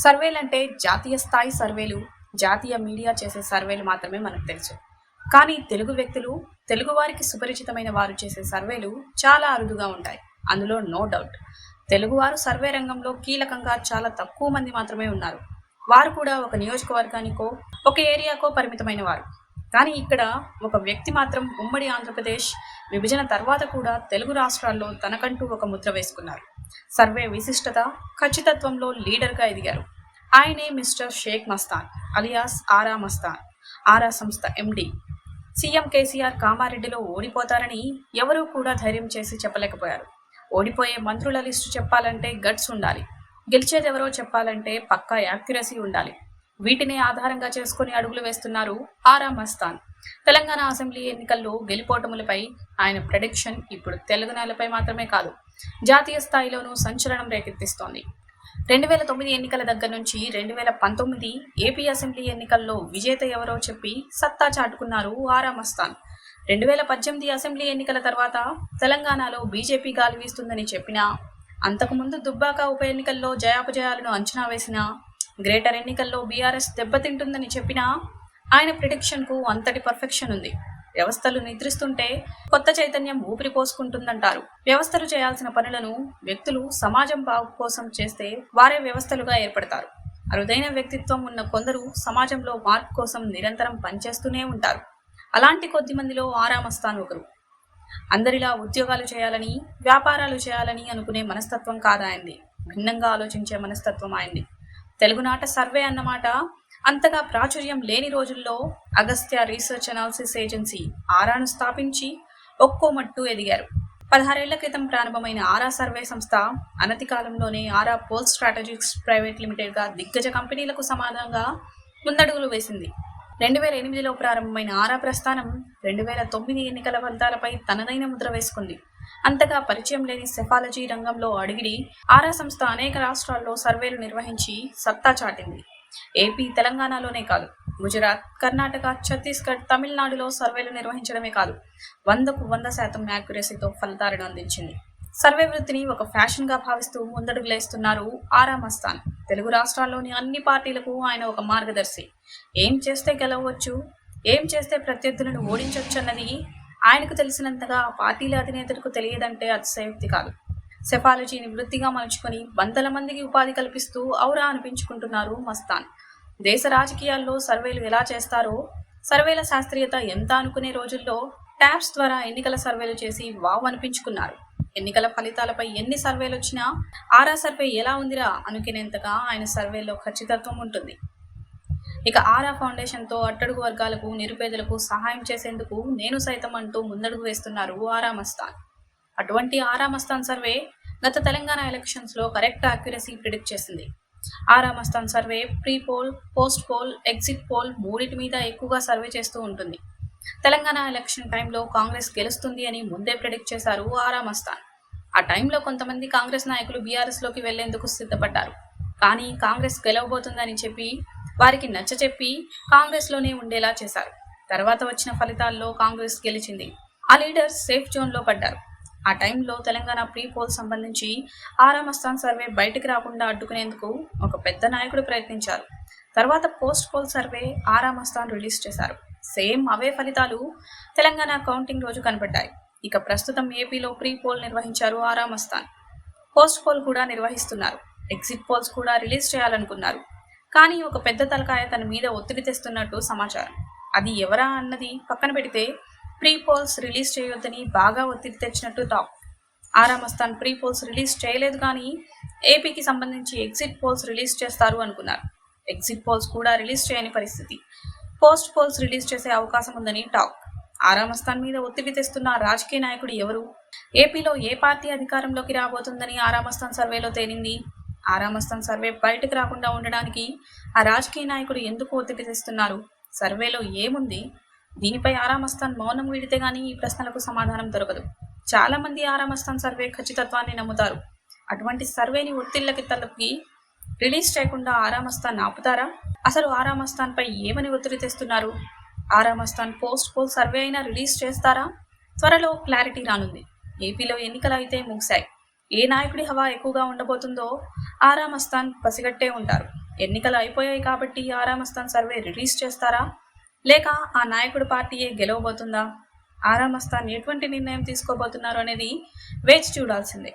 సర్వేలంటే జాతీయ స్థాయి సర్వేలు, జాతీయ మీడియా చేసే సర్వేలు మాత్రమే మనకు తెలుసు. కానీ తెలుగు వ్యక్తులు, తెలుగు వారికి సుపరిచితమైన వారు చేసే సర్వేలు చాలా అరుదుగా ఉంటాయి. అందులో నో డౌట్ తెలుగువారు సర్వే రంగంలో కీలకంగా చాలా తక్కువ మంది మాత్రమే ఉన్నారు. వారు కూడా ఒక నియోజకవర్గానికో, ఒక ఏరియాకో పరిమితమైన వారు. కానీ ఇక్కడ ఒక వ్యక్తి మాత్రం ఉమ్మడి ఆంధ్రప్రదేశ్ విభజన తర్వాత కూడా తెలుగు రాష్ట్రాల్లో తనకంటూ ఒక ముద్ర వేసుకున్నారు. సర్వే విశిష్టత, ఖచ్చితత్వంలో లీడర్గా ఎదిగారు. ఆయనే మిస్టర్ షేక్ మస్తాన్ అలియాస్ ఆరా మస్తాన్. ఆరా సంస్థ ఎండి. సీఎం కేసీఆర్ కామారెడ్డిలో ఓడిపోతారని ఎవరూ కూడా ధైర్యం చేసి చెప్పలేకపోయారు. ఓడిపోయే మంత్రుల లిస్టు చెప్పాలంటే గట్స్ ఉండాలి. గెలిచేదెవరో చెప్పాలంటే పక్కా యాక్యురసీ ఉండాలి. వీటిని ఆధారంగా చేసుకుని అడుగులు వేస్తున్నారు ఆరా మస్తాన్. తెలంగాణ అసెంబ్లీ ఎన్నికల్లో గెలుపోటములపై ఆయన ప్రెడిక్షన్ ఇప్పుడు తెలుగు నేలపై మాత్రమే కాదు, జాతీయ స్థాయిలోనూ సంచలనం రేకెత్తిస్తోంది. 2009 ఎన్నికల దగ్గర నుంచి 2019 ఏపీ అసెంబ్లీ ఎన్నికల్లో విజేత ఎవరో చెప్పి సత్తా చాటుకున్నారు ఆరా మస్తాన్. 2018 అసెంబ్లీ ఎన్నికల తర్వాత తెలంగాణలో బీజేపీ గాలి వీస్తుందని చెప్పినా, అంతకుముందు దుబ్బాక ఉప ఎన్నికల్లో జయాపజయాలను అంచనా వేసినా, గ్రేటర్ ఎన్నికల్లో బీఆర్ఎస్ దెబ్బతింటుందని చెప్పినా ఆయన ప్రిడిక్షన్కు అంతటి పర్ఫెక్షన్ ఉంది. వ్యవస్థలు నిద్రిస్తుంటే కొత్త చైతన్యం ఊపిరి పోసుకుంటుందంటారు. వ్యవస్థలు చేయాల్సిన పనులను వ్యక్తులు సమాజం బాగు కోసం చేస్తే వారే వ్యవస్థలుగా ఏర్పడతారు. అరుదైన వ్యక్తిత్వం ఉన్న కొందరు సమాజంలో మార్పు కోసం నిరంతరం పనిచేస్తూనే ఉంటారు. అలాంటి కొద్ది మందిలో ఆరా మస్తాన్ ఒకరు. అందరిలా ఉద్యోగాలు చేయాలని, వ్యాపారాలు చేయాలని అనుకునే మనస్తత్వం కాదాయంది. భిన్నంగా ఆలోచించే మనస్తత్వం అయింది. తెలుగునాట సర్వే అన్నమాట అంతగా ప్రాచుర్యం లేని రోజుల్లో అగస్త్య రీసెర్చ్ అనాలిసిస్ ఏజెన్సీ ఆరాను స్థాపించి ఒక్కోమట్టు ఎదిగారు. 16 ఏళ్ల క్రితం ప్రారంభమైన ఆరా సర్వే సంస్థ అనతి కాలంలోనే ఆరా పోల్ స్ట్రాటజిక్స్ ప్రైవేట్ లిమిటెడ్గా దిగ్గజ కంపెనీలకు సమానంగా ముందడుగులు వేసింది. 2008లో ప్రారంభమైన ఆరా ప్రస్థానం 2009 ఎన్నికల ఫలితాలపై తనదైన ముద్ర వేసుకుంది. అంతగా పరిచయం లేని సెఫాలజీ రంగంలో అడిగిడి ఆరా సంస్థ అనేక రాష్ట్రాల్లో సర్వేలు నిర్వహించి సత్తా చాటింది. ఏపీ, తెలంగాణలోనే కాదు, గుజరాత్, కర్ణాటక, ఛత్తీస్గఢ్, తమిళనాడులో సర్వేలు నిర్వహించడమే కాదు, 100కు 100% యాక్యురసీతో ఫలితాలను అందించింది. సర్వే వృత్తిని ఒక ఫ్యాషన్గా భావిస్తూ ముందడుగులేస్తున్నారు ఆరా మస్తాన్. తెలుగు రాష్ట్రాల్లోని అన్ని పార్టీలకు ఆయన ఒక మార్గదర్శి. ఏం చేస్తే గెలవచ్చు, ఏం చేస్తే ప్రత్యర్థులను ఓడించొచ్చన్నది ఆయనకు తెలిసినంతగా పార్టీల అధినేతలకు తెలియదంటే అతిశయోక్తి కాదు. సెఫాలజీని వృత్తిగా మలుచుకొని వందల మందికి ఉపాధి కల్పిస్తూ ఔరా అనిపించుకుంటున్నారు మస్తాన్. దేశ రాజకీయాల్లో సర్వేలు ఎలా చేస్తారో, సర్వేల శాస్త్రీయత ఎంత అనుకునే రోజుల్లో ట్యాబ్స్ ద్వారా ఎన్నికల సర్వేలు చేసి వావ్ అనిపించుకున్నారు. ఎన్నికల ఫలితాలపై ఎన్ని సర్వేలు వచ్చినా ఆరా సర్వే ఎలా ఉందిరా అనుకునేంతగా ఆయన సర్వేలో ఖచ్చితత్వం ఉంటుంది. ఇక ఆరా ఫౌండేషన్తో అట్టడుగు వర్గాలకు, నిరుపేదలకు సహాయం చేసేందుకు నేను సైతం అంటూ ముందడుగు వేస్తున్నారు ఆరా మస్తాన్. అటువంటి ఆరా మస్తాన్ సర్వే గత తెలంగాణ ఎలక్షన్స్లో కరెక్ట్ యాక్యురసీ ప్రిడిక్ట్ చేసింది. Aaraa Mastan survey pre poll, post poll, exit poll మూడింటి మీద ఎక్కువగా సర్వే చేస్తూ ఉంటుంది. తెలంగాణ ఎలక్షన్ టైంలో కాంగ్రెస్ గెలుస్తుంది అని ముందే ప్రిడిక్ట్ చేశారు ఆరా మస్తాన్. ఆ టైంలో కొంతమంది కాంగ్రెస్ నాయకులు బీఆర్ఎస్లోకి వెళ్లేందుకు సిద్ధపడ్డారు. కానీ కాంగ్రెస్ గెలవబోతుందని చెప్పి వారికి నచ్చచెప్పి కాంగ్రెస్లోనే ఉండేలా చేశారు. తర్వాత వచ్చిన ఫలితాల్లో కాంగ్రెస్ గెలిచింది. ఆ లీడర్స్ సేఫ్ జోన్లో పడ్డారు. ఆ టైంలో తెలంగాణ ప్రీ పోల్ సంబంధించి ఆరా మస్తాన్ సర్వే బయటికి రాకుండా అడ్డుకునేందుకు ఒక పెద్ద నాయకుడు ప్రయత్నించారు. తర్వాత పోస్ట్ పోల్ సర్వే ఆరా మస్తాన్ రిలీజ్ చేశారు. సేమ్ అవే ఫలితాలు తెలంగాణ కౌంటింగ్ రోజు కనబడ్డాయి. ఇక ప్రస్తుతం ఏపీలో ప్రీ పోల్ నిర్వహించారు ఆరా మస్తాన్. పోస్ట్ పోల్ కూడా నిర్వహిస్తున్నారు. ఎగ్జిట్ పోల్స్ కూడా రిలీజ్ చేయాలనుకున్నారు. కానీ ఒక పెద్ద తలకాయ తన మీద ఒత్తిడి తెస్తున్నట్టు సమాచారం. అది ఎవరా అన్నది పక్కన పెడితే ప్రీ పోల్స్ రిలీజ్ చేయొద్దని బాగా ఒత్తిడి తెచ్చినట్టు టాక్. ఆరా మస్తాన్ ప్రీ పోల్స్ రిలీజ్ చేయలేదు, కానీ ఏపీకి సంబంధించి ఎగ్జిట్ పోల్స్ రిలీజ్ చేస్తారు అనుకున్నారు. ఎగ్జిట్ పోల్స్ కూడా రిలీజ్ చేయని పరిస్థితి. పోస్ట్ పోల్స్ రిలీజ్ చేసే అవకాశం ఉందని టాక్. ఆరా మస్తాన్ మీద ఒత్తిడి తెస్తున్న రాజకీయ నాయకుడు ఎవరు? ఏపీలో ఏ పార్టీ అధికారంలోకి రాబోతుందని ఆరా మస్తాన్ సర్వేలో తేలింది. ఆరా మస్తాన్ సర్వే బయటకు రాకుండా ఉండడానికి ఆ రాజకీయ నాయకుడు ఎందుకు ఒత్తిడి తెస్తున్నారు? సర్వేలో ఏముంది? దీనిపై ఆరా మస్తాన్ మౌనం వీడితే గానీ ఈ ప్రశ్నలకు సమాధానం దొరకదు. చాలా మంది ఆరా మస్తాన్ సర్వే ఖచ్చితత్వాన్ని నమ్ముతారు. అటువంటి సర్వేని ఒత్తిళ్లకి తలపి రిలీజ్ చేయకుండా ఆరా మస్తాన్ ఆపుతారా? అసలు ఆరా మస్తాన్ పై ఏమని ఒత్తిడి తెస్తున్నారు? ఆరా మస్తాన్ పోస్ట్ పోల్ సర్వే అయినా రిలీజ్ చేస్తారా? త్వరలో క్లారిటీ రానుంది. ఏపీలో ఎన్నికలు అయితే ముగిశాయి. ఏ నాయకుడి హవా ఎక్కువగా ఉండబోతుందో ఆరా మస్తాన్ పసిగట్టే ఉంటారు. ఎన్నికలు అయిపోయాయి కాబట్టి ఆరామస్థాన్ సర్వే రిలీజ్ చేస్తారా, లేక ఆ నాయకుడి పార్టీయే గెలవబోతుందా? ఆరామస్థాన్ ఎటువంటి నిర్ణయం తీసుకోబోతున్నారు అనేది వేచి చూడాల్సిందే.